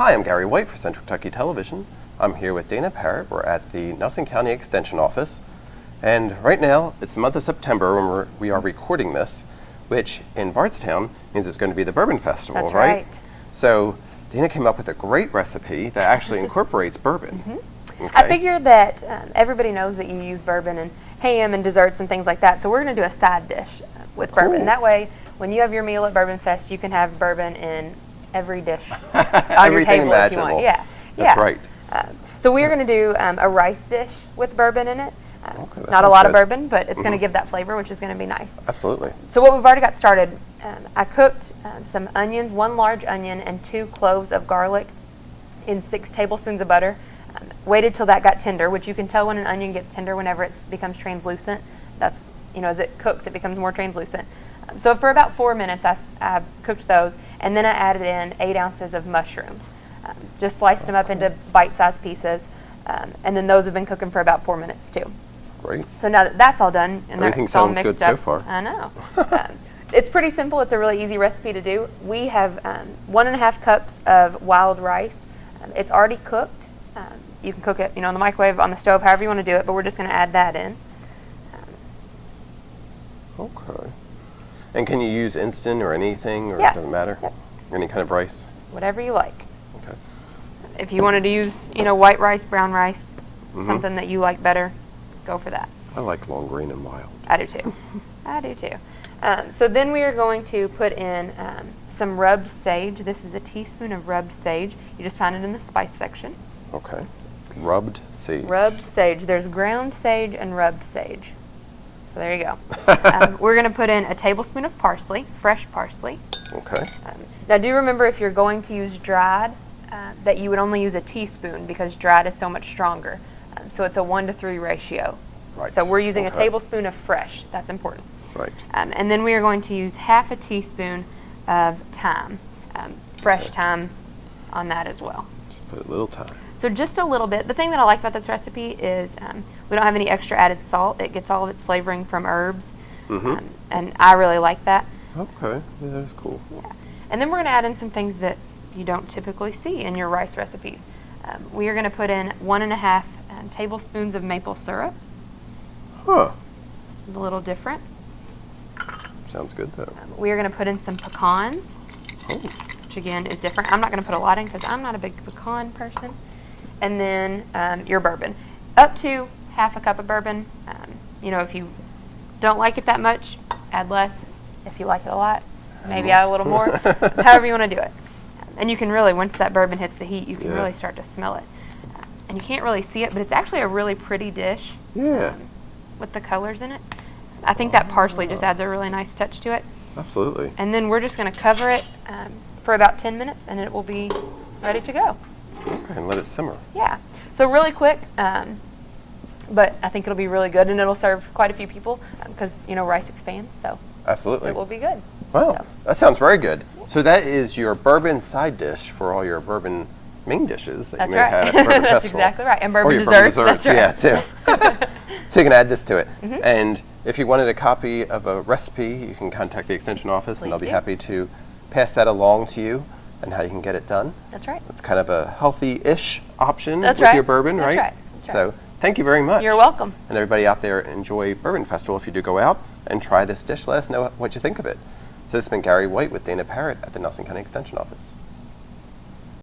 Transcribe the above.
Hi, I'm Gary White for Central Kentucky Television. I'm here with Dana Parrott. We're at the Nelson County Extension Office. And right now, it's the month of September when we are recording this, which in Bardstown means it's going to be the Bourbon Festival, That's right? right. So Dana came up with a great recipe that actually incorporates bourbon. Mm-hmm. Okay. I figured that everybody knows that you use bourbon in ham and desserts and things like that, so we're going to do a side dish with Cool. bourbon. That way, when you have your meal at Bourbon Fest, you can have bourbon in every dish on your Everything table if you imaginable. want. Yeah, That's yeah. right. So we're going to do a rice dish with bourbon in it. Okay, that Not a sounds lot of good. bourbon, but it's going to give that flavor, which is going to be nice. Absolutely. So what we've already got started, I cooked some onions, 1 large onion and 2 cloves of garlic in 6 tablespoons of butter. Waited till that got tender, which you can tell when an onion gets tender whenever it becomes translucent. That's, as it cooks, it becomes more translucent. So for about 4 minutes, I cooked those, and then I added in 8 ounces of mushrooms. Just sliced them up into bite-sized pieces, and then those have been cooking for about 4 minutes too. Great. So now that that's all done, and Everything it's all sounds mixed good so up. far. I know. It's pretty simple. It's a really easy recipe to do. We have 1.5 cups of wild rice. It's already cooked. You can cook it, in the microwave, on the stove, however you want to do it. But we're just going to add that in. Okay. And can you use instant or anything, or Yeah. it doesn't matter? Yep. Any kind of rice? Whatever you like. Okay. If you wanted to use, white rice, brown rice, Mhm. something that you like better, go for that. I like long grain and mild. I do too. I do too. So then we are going to put in some rubbed sage. This is a teaspoon of rubbed sage. You just find it in the spice section. Okay. Rubbed sage. Rubbed sage. There's ground sage and rubbed sage. So there you go. We're going to put in a tablespoon of parsley, fresh parsley. Okay. Now do remember, if you're going to use dried, that you would only use a teaspoon because dried is so much stronger. So it's a 1-to-3 ratio. Right. So we're using a Okay. tablespoon of fresh. That's important. Right. And then we are going to use 1/2 teaspoon of thyme, fresh Okay. thyme on that as well. Just put a little time. So just a little bit. The thing that I like about this recipe is we don't have any extra added salt. It gets all of its flavoring from herbs, Mm-hmm. and I really like that. Okay. Yeah, that's cool. Yeah. And then we're going to add in some things that you don't typically see in your rice recipes. We are going to put in 1.5 tablespoons of maple syrup. Huh. A little different. Sounds good, though. We are going to put in some pecans, Oh. which again is different. I'm not going to put a lot in because I'm not a big pecan person. And then your bourbon. Up to 1/2 cup of bourbon. If you don't like it that much, add less. If you like it a lot, maybe add a little more. However you want to do it. And you can really, once that bourbon hits the heat, you can really start to smell it. And you can't really see it, but it's actually a really pretty dish. Yeah. With the colors in it. I think that parsley just adds a really nice touch to it. Absolutely. And then we're just going to cover it for about 10 minutes, and it will be ready to go. Okay, and let it simmer. Yeah. So really quick, but I think it'll be really good, and it'll serve quite a few people because, rice expands, so Absolutely. it will be good. Wow, So. that sounds very good. So that is your bourbon side dish for all your bourbon main dishes that That's you may right. have at Bourbon That's Festival. exactly right. And Or bourbon your desserts. bourbon desserts, That's right. yeah, too. So you can add this to it. Mhm. And if you wanted a copy of a recipe, you can contact the Extension office, and they'll be Please do. happy to pass that along to you and how you can get it done. That's right. It's kind of a healthy-ish option That's with right. your bourbon, That's right? right. That's So thank you very much. You're welcome. And everybody out there, enjoy Bourbon Festival if you do go out and try this dish. Let us know what you think of it. So this has been Gary White with Dana Parrott at the Nelson County Extension Office.